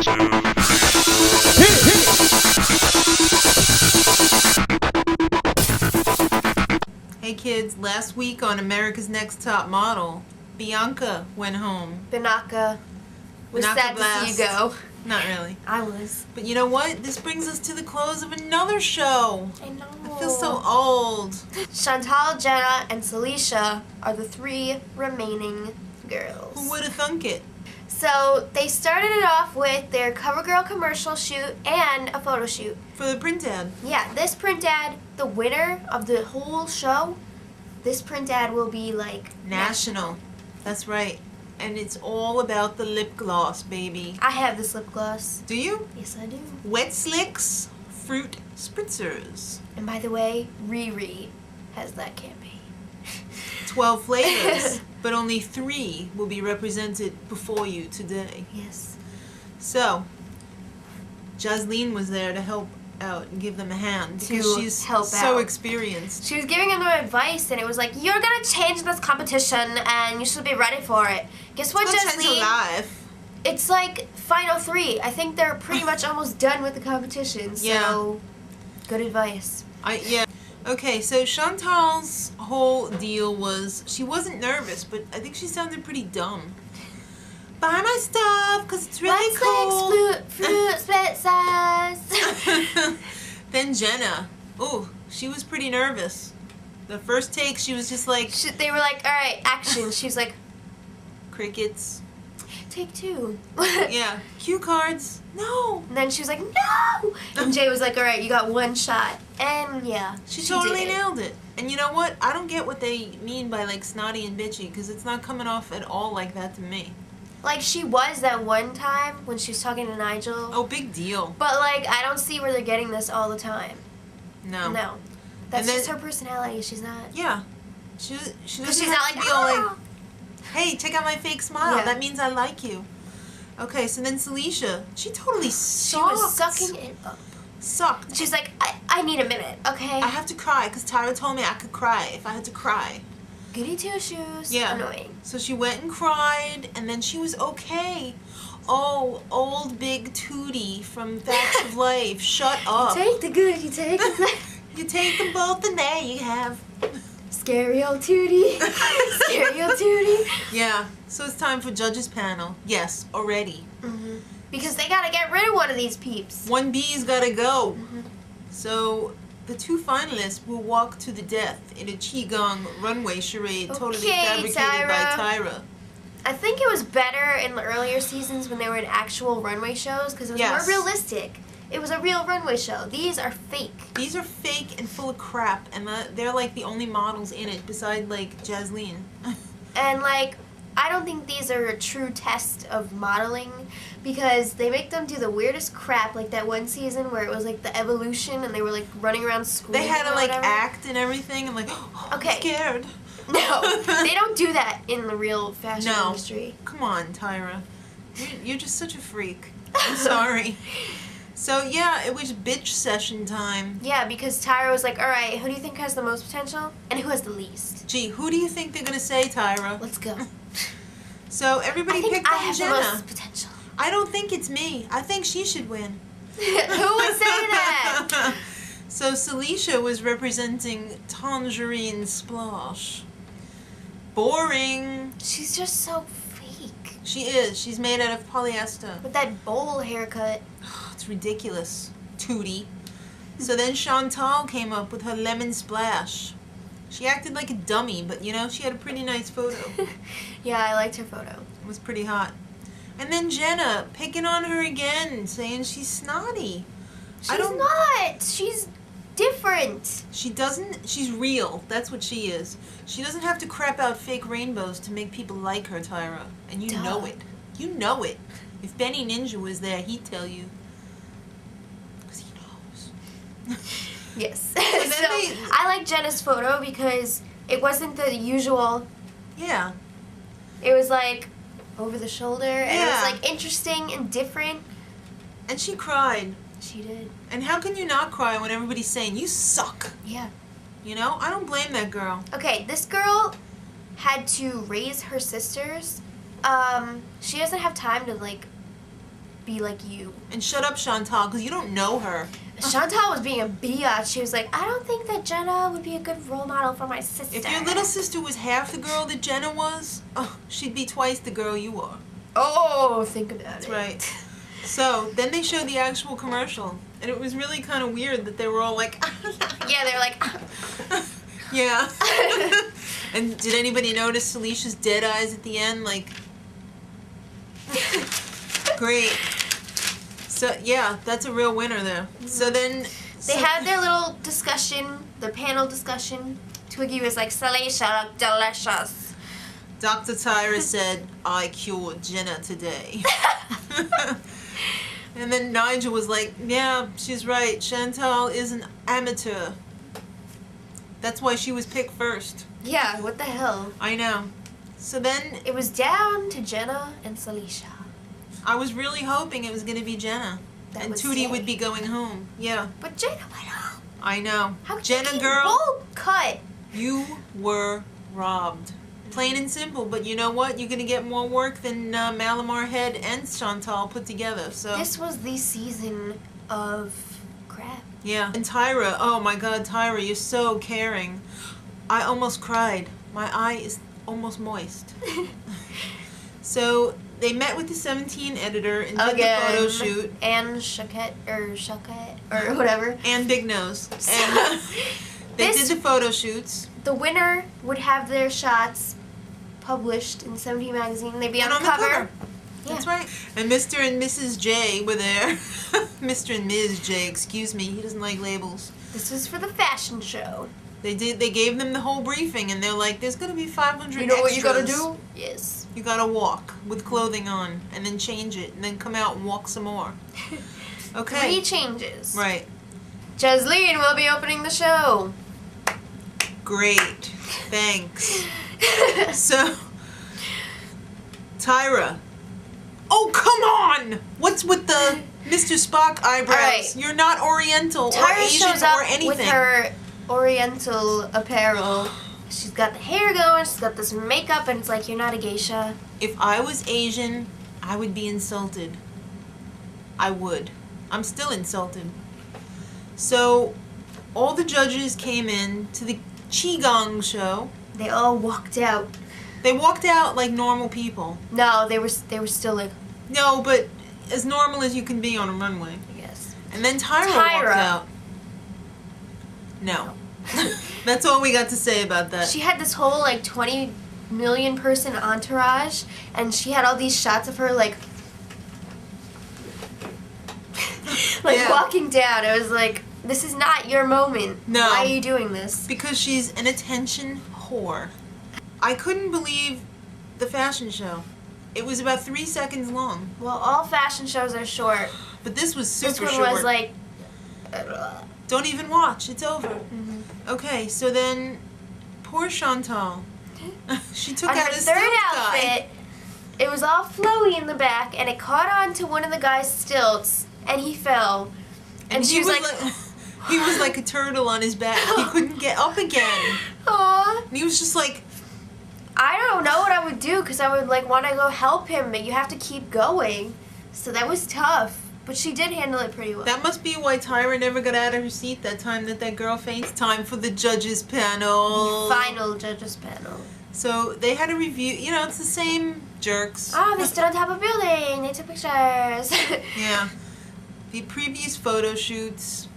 Hey kids, last week on America's Next Top Model, Bianca went home. Bianca was sad to see you go. Not really. I was. But you know what? This brings us to the close of another show. I know. I feel so old. Chantal, Jenah, and Saleisha are the 3 remaining girls. Who would have thunk it? So they started it off with their Covergirl commercial shoot and a photo shoot. For the print ad. Yeah, this print ad, the winner of the whole show, this print ad will be like National. That's right. And it's all about the lip gloss, baby. I have this lip gloss. Do you? Yes, I do. Wet Slicks Fruit Spritzers. And by the way, Riri has that campaign. 12 flavors, but only 3 will be represented before you today. Yes. So, Jaslene was there to help out and give them a hand because she's so experienced. She was giving them advice, and it was like, you're gonna change this competition, and you should be ready for it. Guess what, Jaslene? It's like final 3. I think they're pretty much almost done with the competition. So, yeah. Good advice. Yeah. Okay, so Chantal's whole deal was she wasn't nervous, but I think she sounded pretty dumb. Buy my stuff, because it's really cool. Fruit Spritzers. Then Jenah. Ooh, she was pretty nervous. The first take, she was just like... They were like, all right, action. She was like... Crickets. Take 2. Yeah. Cue cards. No. And then she was like, no. And Jay was like, all right, you got 1 shot. And yeah, she totally nailed it. And you know what? I don't get what they mean by like snotty and bitchy, because it's not coming off at all like that to me. Like she was that one time when she was talking to Nigel. Oh, big deal. But like, I don't see where they're getting this all the time. No. No. That's just her personality. She's not. Yeah. She doesn't she's have not to like, be all like, hey, check out my fake smile. Yeah. That means I like you. Okay, so then Saleisha, she totally sucked. She was sucking it up. Sucked. She's like, I need a minute, okay? I have to cry, because Tyra told me I could cry if I had to cry. Goody two-shoes. Yeah. Annoying. So she went and cried, and then she was okay. Oh, old big Tootie from Facts of Life, shut up. You take the good, you take the bad. You take them both, and there you have. Scary old Tootie. Scary old Tootie. Yeah, so it's time for judges panel. Yes, already. Mm-hmm. Because they gotta get rid of one of these peeps. 1B's gotta go. Mm-hmm. So the 2 finalists will walk to the death in a Qigong runway charade totally fabricated by Tyra. I think it was better in the earlier seasons when they were in actual runway shows because it was more realistic. It was a real runway show. These are fake. These are fake and full of crap, and they're like the only models in it besides like Jaslene. And like, I don't think these are a true test of modeling because they make them do the weirdest crap, like that one season where it was like the evolution and they were like running around school. They had to like act and everything and like, oh, I'm scared. No, they don't do that in the real fashion industry. Come on, Tyra. You're just such a freak. I'm sorry. So yeah, it was bitch session time. Yeah, because Tyra was like, alright, who do you think has the most potential? And who has the least? Gee, who do you think they're going to say, Tyra? Let's go. So everybody picked on have Jenah. The most potential. I don't think it's me. I think she should win. Who would say that? So Saleisha was representing Tangerine Splash. Boring. She's just so fake. She is. She's made out of polyester. With that bowl haircut. It's ridiculous. Tootie. So then Chantal came up with her lemon splash. She acted like a dummy, but you know, she had a pretty nice photo. Yeah, I liked her photo. It was pretty hot. And then Jenah picking on her again, saying she's snotty. She's not. She's different. She doesn't. She's real. That's what she is. She doesn't have to crap out fake rainbows to make people like her, Tyra. And you know it. You know it. If Benny Ninja was there, he'd tell you. Because he knows. Yes. So I like Jenah's photo because it wasn't the usual. Yeah. It was like over the shoulder, and it was like interesting and different. And she cried. She did. And how can you not cry when everybody's saying you suck? Yeah. You know, I don't blame that girl. Okay, this girl had to raise her sisters. She doesn't have time to like be like you. And shut up, Chantal, because you don't know her. Chantal was being a biatch. She was like, I don't think that Jenah would be a good role model for my sister. If your little sister was half the girl that Jenah was, she'd be twice the girl you are. Oh, think about That's it. That's right. So, then they showed the actual commercial. And it was really kind of weird that they were all like... Yeah, they were like... Yeah. And did anybody notice Saleisha's dead eyes at the end? Like... Great. So, yeah, that's a real winner there. So then... They had their little discussion, their panel discussion. Twiggy was like, Saleisha look delicious. Dr. Tyra said, I cured Jenah today. And then Nigel was like, yeah, she's right. Chantal is an amateur. That's why she was picked first. Yeah, what the hell? I know. So then... It was down to Jenah and Saleisha. I was really hoping it was going to be Jenah. And Tootie would be going home. Yeah. But Jenah went home. I know. How Jenah, girl. Bold cut. You were robbed. Plain and simple. But you know what? You're going to get more work than Malamar Head and Chantal put together. So this was the season of crap. Yeah. And Tyra. Oh, my God, Tyra, you're so caring. I almost cried. My eye is almost moist. So... They met with the 17 editor and did the photo shoot. And Shuckett, or whatever. And Big Nose. And they did the photo shoots. The winner would have their shots published in 17 magazine. They'd be on the cover. Yeah. That's right. And Mr. and Mrs. J were there. Mr. and Ms. J, excuse me. He doesn't like labels. This was for the fashion show. They gave them the whole briefing, and they're like, there's going to be 500 extras. You know what you got to do? Yes. You gotta walk with clothing on, and then change it, and then come out and walk some more. Okay. 3 changes. Right. Jaslene will be opening the show. Great. Thanks. So, Tyra. Oh, come on! What's with the Mr. Spock eyebrows? Right. You're not Oriental Tyra or Asian shows up or anything. with her Oriental apparel. She's got the hair going, she's got this makeup, and it's like, you're not a geisha. If I was Asian, I would be insulted. I would. I'm still insulted. So, all the judges came in to the Qigong show. They all walked out. They walked out like normal people. No, they were still like... No, but as normal as you can be on a runway. I guess. And then Tyra walked out. No. That's all we got to say about that. She had this whole like 20 million person entourage, and she had all these shots of her like walking down. It was like, this is not your moment. No. Why are you doing this? Because she's an attention whore. I couldn't believe the fashion show. It was about 3 seconds long. Well, all fashion shows are short. But this was super short. This one was like... Don't even watch. It's over. Mm-hmm. Okay, so then, poor Chantal. She took out a stilt outfit. It was all flowy in the back, and it caught on to one of the guy's stilts, and he fell. And she was like he was like a turtle on his back. He couldn't get up again. Aww. And he was just like... I don't know what I would do, because I would like want to go help him, but you have to keep going. So that was tough. But she did handle it pretty well. That must be why Tyra never got out of her seat that time that girl faints. Time for the judges panel. The final judges panel. So they had a review. You know, it's the same jerks. Oh, they stood on top of a building. They took pictures. Yeah. The previous photo shoots.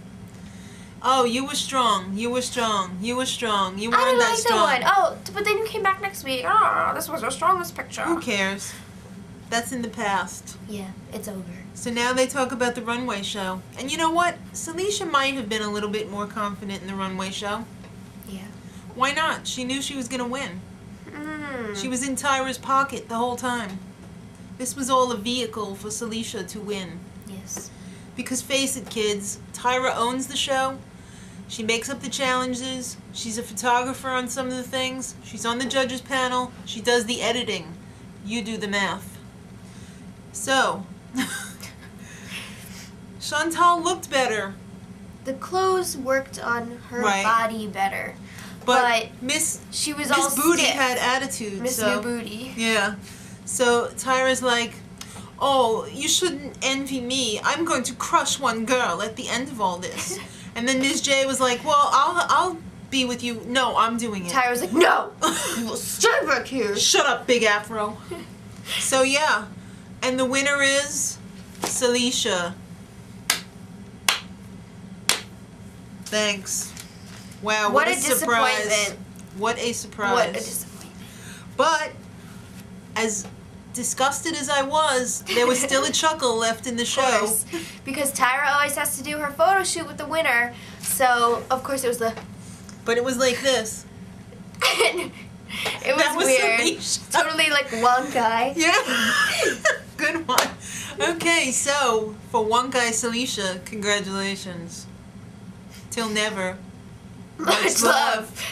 Oh, you were strong. You were strong. You were strong. You weren't that strong. I didn't like that one. Oh, but then you came back next week. Oh, this was your strongest picture. Who cares? That's in the past. Yeah, it's over. So now they talk about the runway show. And you know what? Saleisha might have been a little bit more confident in the runway show. Yeah. Why not? She knew she was going to win. Mm. She was in Tyra's pocket the whole time. This was all a vehicle for Saleisha to win. Yes. Because face it, kids, Tyra owns the show. She makes up the challenges. She's a photographer on some of the things. She's on the judges panel. She does the editing. You do the math. So, Chantal looked better. The clothes worked on her Right. body better. But Miss all Booty stiff. had attitude. Miss so, New Booty. Yeah. So Tyra's like, oh, you shouldn't envy me. I'm going to crush one girl at the end of all this. And then Ms. J was like, well, I'll be with you. No, I'm doing it. Tyra's like, no, you will stay back here. Shut up, Big Afro. So yeah, and the winner is Saleisha. Thanks. Wow, what a surprise. Disappointment. What a surprise. What a disappointment. But as disgusted as I was, there was still a chuckle left in the show. Because Tyra always has to do her photo shoot with the winner, so of course it was the... But it was like this. It was weird. Saleisha. Totally like one guy. Yeah. Good one. Okay, so for one guy, Saleisha, congratulations. Till never. Much love.